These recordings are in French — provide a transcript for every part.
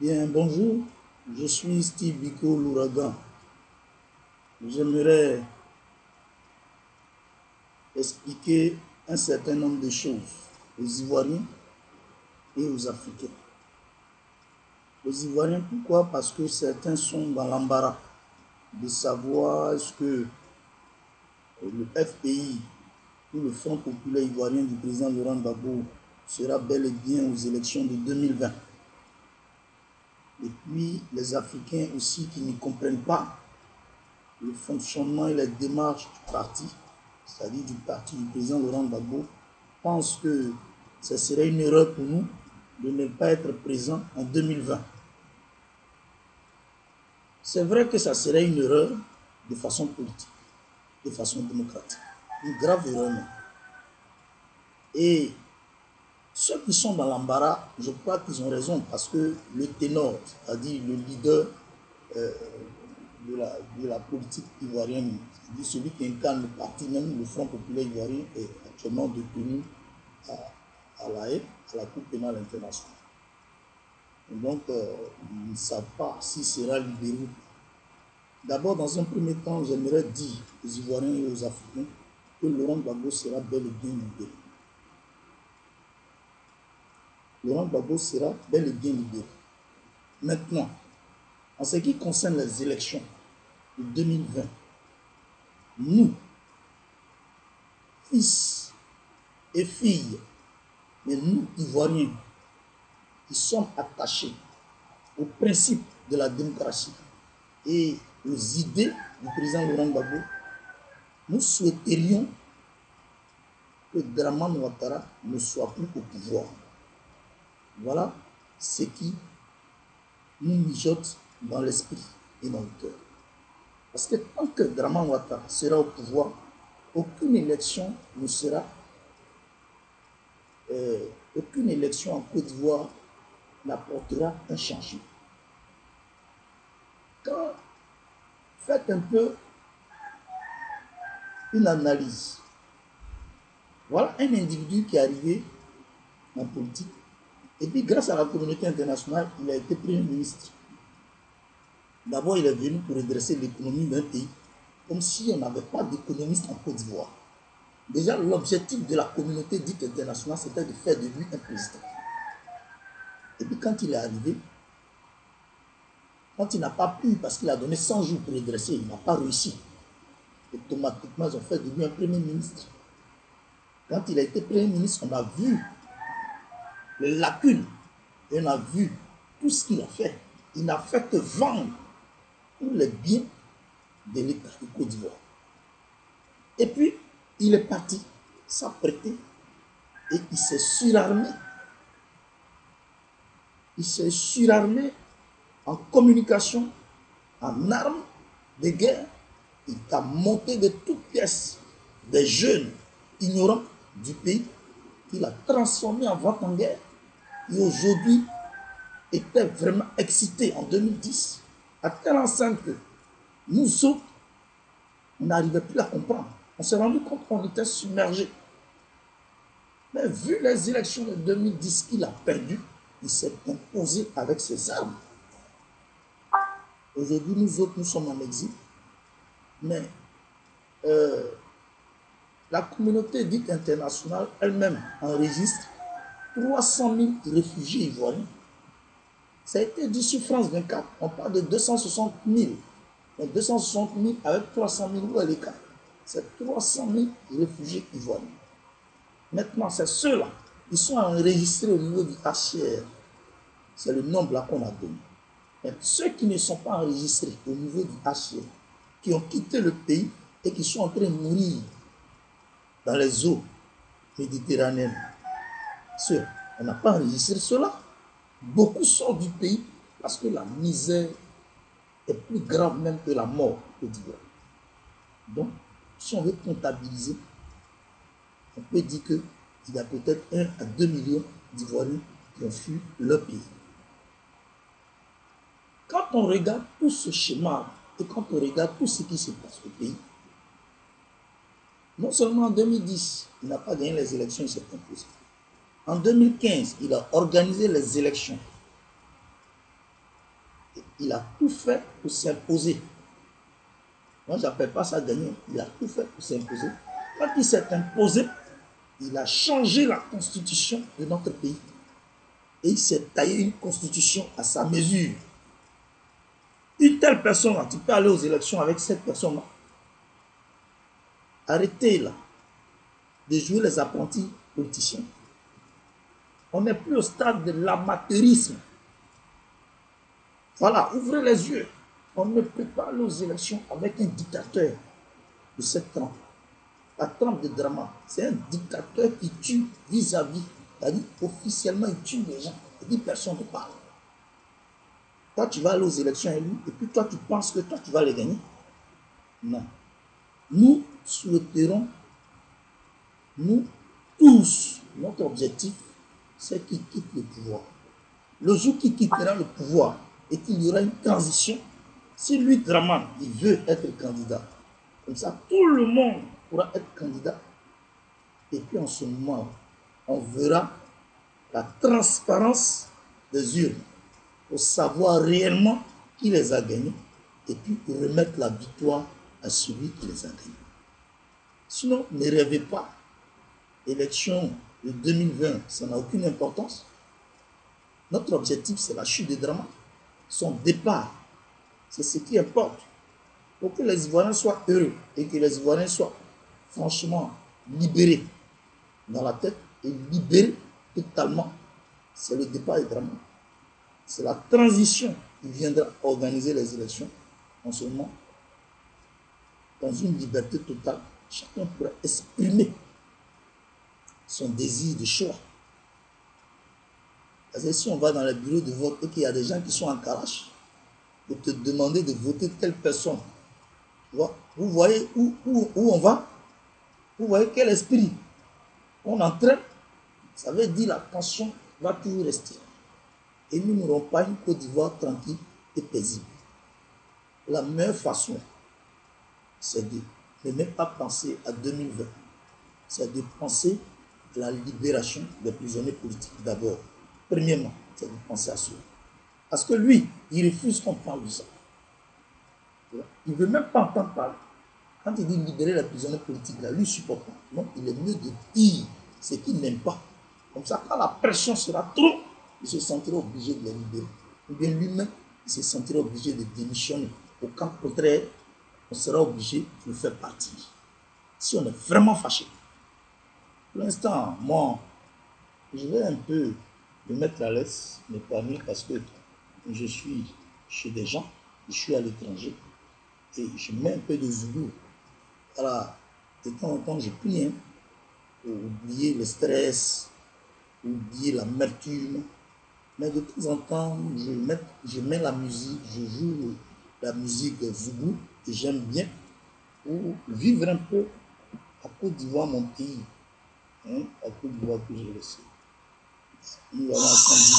Bien, bonjour, je suis Steve Biko l'Ouragan. J'aimerais expliquer un certain nombre de choses aux Ivoiriens et aux Africains. Aux Ivoiriens, pourquoi? Parce que certains sont dans l'embarras de savoir est-ce que le FPI ou le Front populaire ivoirien du président Laurent Gbagbo sera bel et bien aux élections de 2020. Et puis les Africains aussi qui ne comprennent pas le fonctionnement et les démarches du parti, c'est-à-dire du parti du président Laurent Gbagbo, pensent que ce serait une erreur pour nous de ne pas être présent en 2020. C'est vrai que ça serait une erreur de façon politique, de façon démocratique. Une grave erreur. Et ceux qui sont dans l'embarras, je crois qu'ils ont raison parce que le ténor, c'est-à-dire le leader de la politique ivoirienne, celui qui incarne le parti, même le Front populaire ivoirien, est actuellement détenu à La Haye, à la Cour pénale internationale. Et donc, ils ne savent pas s'il sera libéré. D'abord, dans un premier temps, j'aimerais dire aux Ivoiriens et aux Africains que Laurent Gbagbo sera bel et bien libéré. Laurent Gbagbo sera bel et bien libéré. Maintenant, en ce qui concerne les élections de 2020, nous, fils et filles, mais nous, Ivoiriens, qui sommes attachés aux principes de la démocratie et aux idées du président Laurent Gbagbo, nous souhaiterions que Dramane Ouattara ne soit plus au pouvoir. Voilà ce qui nous mijote dans l'esprit et dans le cœur. Parce que tant que Dramane Ouattara sera au pouvoir, aucune élection ne sera, aucune élection en Côte d'Ivoire n'apportera un changement. Quand faites un peu une analyse. Voilà un individu qui est arrivé en politique et puis grâce à la communauté internationale, il a été Premier ministre. D'abord, il est venu pour redresser l'économie d'un pays, comme si on n'avait pas d'économiste en Côte d'Ivoire. Déjà, l'objectif de la communauté dite internationale, c'était de faire de lui un président. Et puis quand il est arrivé, quand il n'a pas pu, parce qu'il a donné 100 jours pour redresser, il n'a pas réussi. Automatiquement, ils ont fait de lui un Premier ministre. Quand il a été Premier ministre, on a vu les lacunes et on a vu tout ce qu'il a fait. Il n'a fait que vendre tous les biens de l'État de Côte d'Ivoire. Et puis, il est parti s'apprêter et il s'est surarmé. Il s'est surarmé en communication, en armes de guerre. Il a monté de toutes pièces des jeunes ignorants du pays qu'il a transformé en vente en guerre. Et aujourd'hui, était vraiment excité en 2010, à tel enceinte que nous autres, on n'arrivait plus à comprendre. On s'est rendu compte qu'on était submergés. Mais vu les élections de 2010 qu'il a perdues, il s'est imposé avec ses armes. Aujourd'hui, nous autres, nous sommes en exil. Mais la communauté dite internationale elle-même enregistre 300 000 réfugiés ivoiriens. Ça a été dit sur France 24, on parle de 260 000. Mais 260 000 avec 300 000, où est l'écart? C'est 300 000 réfugiés ivoiriens. Maintenant, c'est ceux-là, ils sont enregistrés au niveau du HCR. C'est le nombre là qu'on a donné. Mais ceux qui ne sont pas enregistrés au niveau du HCR, qui ont quitté le pays et qui sont en train de mourir dans les eaux méditerranéennes, ceux, on n'a pas enregistré ceux-là. Beaucoup sortent du pays parce que la misère est plus grave même que la mort au d'Ivoire. Donc, si on veut comptabiliser, on peut dire qu'il y a peut-être 1 à 2 millions d'Ivoiriens qui ont fui leur pays. Quand on regarde tout ce schéma et quand on regarde tout ce qui se passe au pays, non seulement en 2010, il n'a pas gagné les élections, il s'est imposé. En 2015, il a organisé les élections. il a tout fait pour s'imposer. Moi, je n'appelle pas ça gagner. Il a tout fait pour s'imposer. Quand il s'est imposé, il a changé la constitution de notre pays. Et il s'est taillé une constitution à sa mesure. Une telle personne-là, tu peux aller aux élections avec cette personne-là. Arrêtez là de jouer les apprentis politiciens. On n'est plus au stade de l'amateurisme. Voilà, ouvrez les yeux. On ne peut pas aller aux élections avec un dictateur de cette trempe. La trempe de Drama, c'est un dictateur qui tue vis-à-vis. C'est-à-dire, officiellement, il tue les gens. Et puis, personne ne parle. Toi, tu vas aller aux élections et lui, et puis toi, tu penses que toi, tu vas les gagner. Non. Nous souhaiterons, nous tous, notre objectif, c'est qu'il quitte le pouvoir. Le jour qu'il quittera le pouvoir et qu'il y aura une transition, si lui, Draman, il veut être candidat, comme ça, tout le monde pourra être candidat. Et puis en ce moment, on verra la transparence des urnes pour savoir réellement qui les a gagnés et puis remettre la victoire à celui qui les a gagnés. Sinon, ne rêvez pas. L'élection de 2020, ça n'a aucune importance. Notre objectif, c'est la chute de Drama. Son départ, c'est ce qui importe. Pour que les Ivoiriens soient heureux et que les Ivoiriens soient franchement libérés dans la tête et libérés totalement, c'est le départ de Drama. C'est la transition qui viendra organiser les élections en ce moment. Dans une liberté totale, chacun pourra exprimer son désir de choix. Parce que si on va dans les bureaux de vote et qu'il y a des gens qui sont en calache pour te demander de voter telle personne, vous voyez où on va? Vous voyez quel esprit on entraîne? Ça veut dire la tension va toujours rester. Et nous n'aurons pas une Côte d'Ivoire tranquille et paisible. La meilleure façon, c'est de ne même pas penser à 2020. C'est de penser à la libération des prisonniers politiques d'abord. Premièrement, c'est de penser à cela. Parce que lui, il refuse qu'on parle de ça. Il ne veut même pas entendre parler. Quand il dit libérer les prisonniers politiques, là, lui ne supporte pas. Non, il est mieux de dire ce qu'il n'aime pas. Comme ça, quand la pression sera trop, il se sentira obligé de les libérer. Ou bien lui-même, il se sentira obligé de démissionner. Au cas contraire, on sera obligé de le faire partir. Si on est vraiment fâché. Pour l'instant, moi, je vais un peu me mettre à l'aise, me parler, parce que je suis chez des gens, je suis à l'étranger, et je mets un peu de zoulou. Voilà, de temps en temps, je prie pour oublier le stress, oublier l'amertume. Mais de temps en temps, je mets la musique, je joue la musique zoulou, et j'aime bien, pour vivre un peu à Côte d'Ivoire, mon pays. Hein, à Côte d'Ivoire que j'ai laissé. Nous allons ensemble vivre.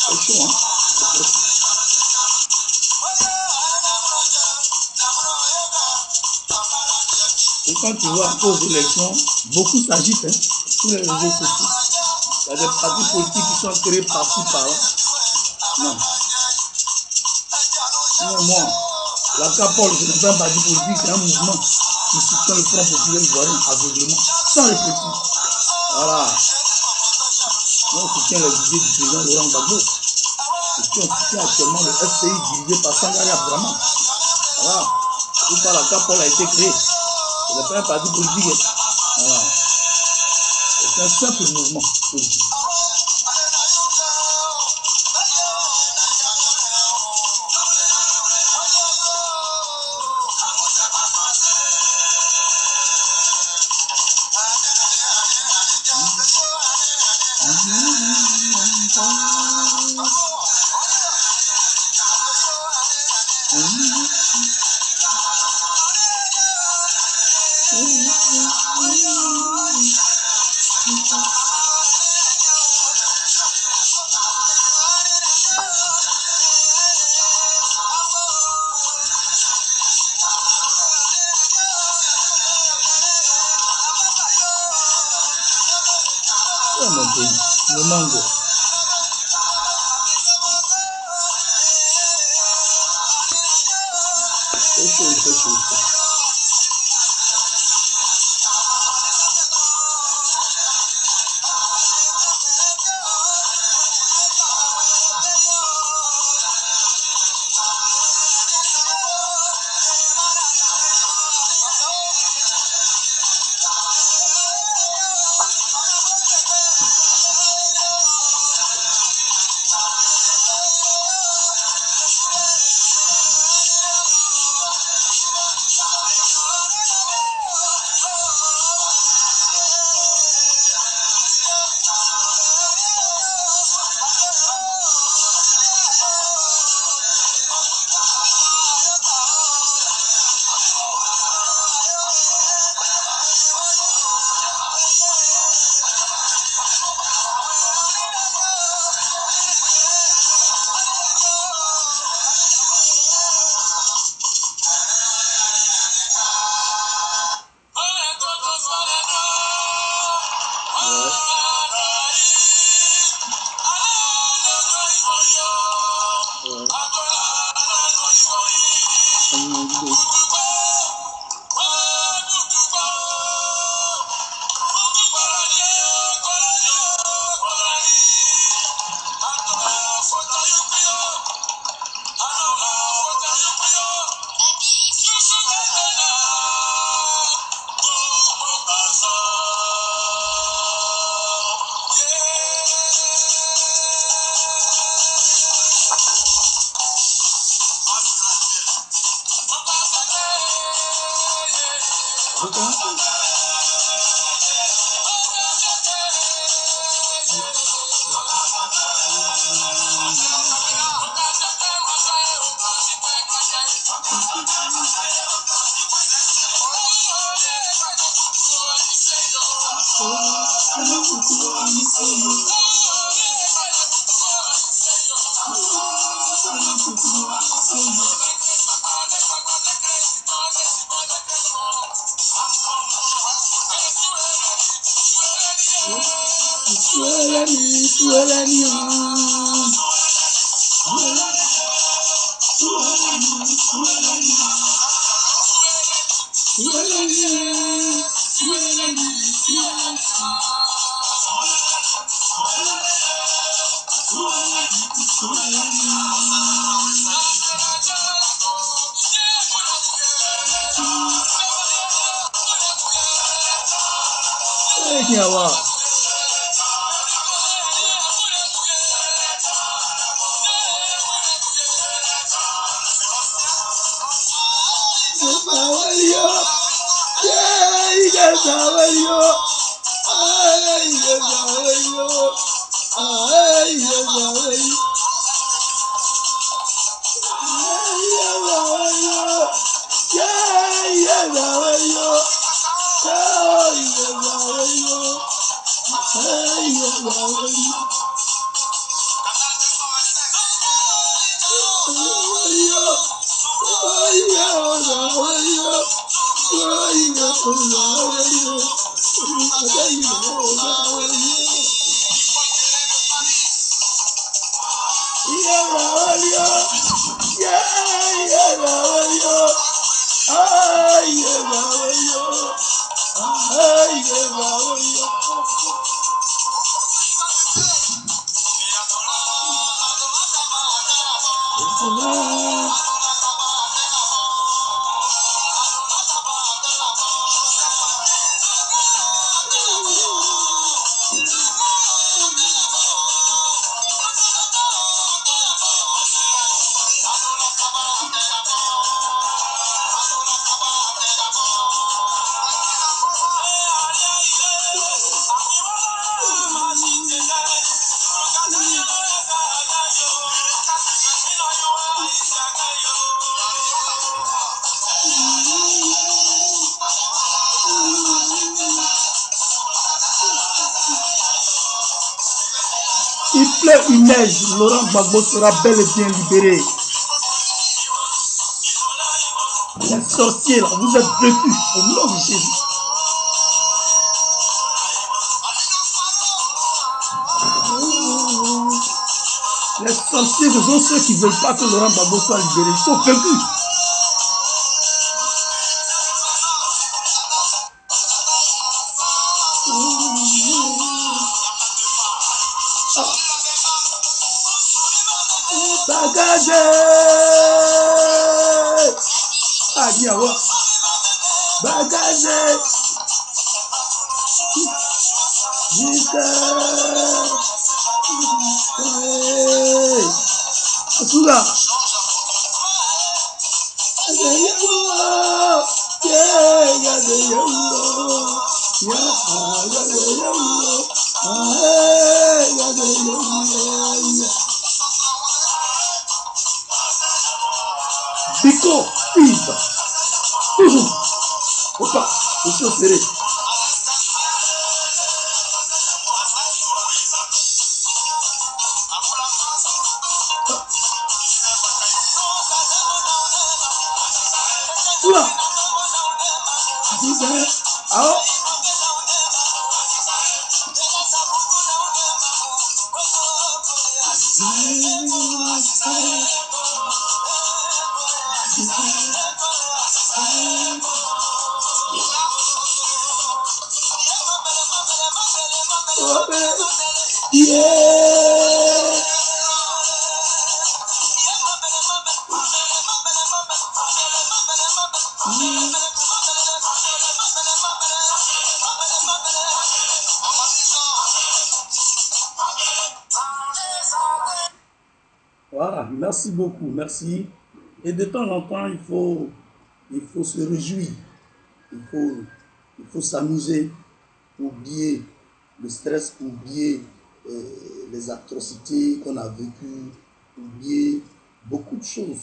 C'est chaud, hein? Et quand tu vois aux élections, beaucoup s'agitent, hein, sur les réseaux sociaux. Il y a des partis politiques qui sont créés par-ci, par-là. Non. Sinon, moi, la CAPOL, ce n'est pas un parti politique, c'est un mouvement qui soutient le Front populaire ivoirien aveuglément, sans réfléchir. Voilà. On soutient les idées du président Laurent Gbagbo. Et puis on soutient actuellement le FPI dirigé par Sangaré Abdraman. Voilà. Tout par la CAPOL a été créé. Ce n'est pas un parti politique. Voilà. C'est un simple mouvement politique. C'est mon pays, le mango. C'est chaud, c'est chaud. Il pleut, il neige, Laurent Gbagbo sera bel et bien libéré. Les sorciers là, vous êtes vêtus au nom de Jésus. Les sorciers, ce sont ceux qui ne veulent pas que Laurent Gbagbo soit libéré. Ils sont vaincus. Bagagé. Ah, Diawa. Bagagé. Jusqu'à. Souga. Biko, Yves, toujours, opa, je suis opéré. Oula, ah, yeah. Voilà, merci beaucoup, merci. Et de temps en temps, il faut se réjouir, il faut s'amuser, oublier le stress, oublier les atrocités qu'on a vécues, oublier beaucoup de choses,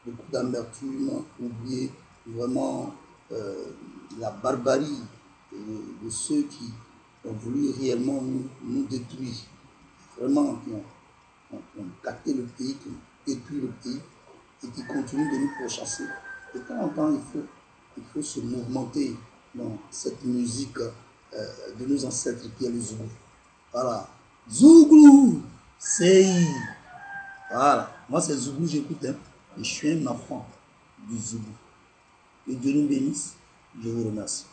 beaucoup d'amertume, oublier vraiment la barbarie de ceux qui ont voulu réellement nous détruire, vraiment qui ont capté le pays, qui ont détruit le pays et qui continuent de nous pourchasser. De temps en temps, il faut se mouvementer dans cette musique de nos ancêtres qui est le Zougou. Voilà. Zougou, c'est... Voilà. Moi, c'est Zougou, j'écoute. Hein. Et je suis un enfant du Zougou. Que Dieu nous bénisse. Je vous remercie.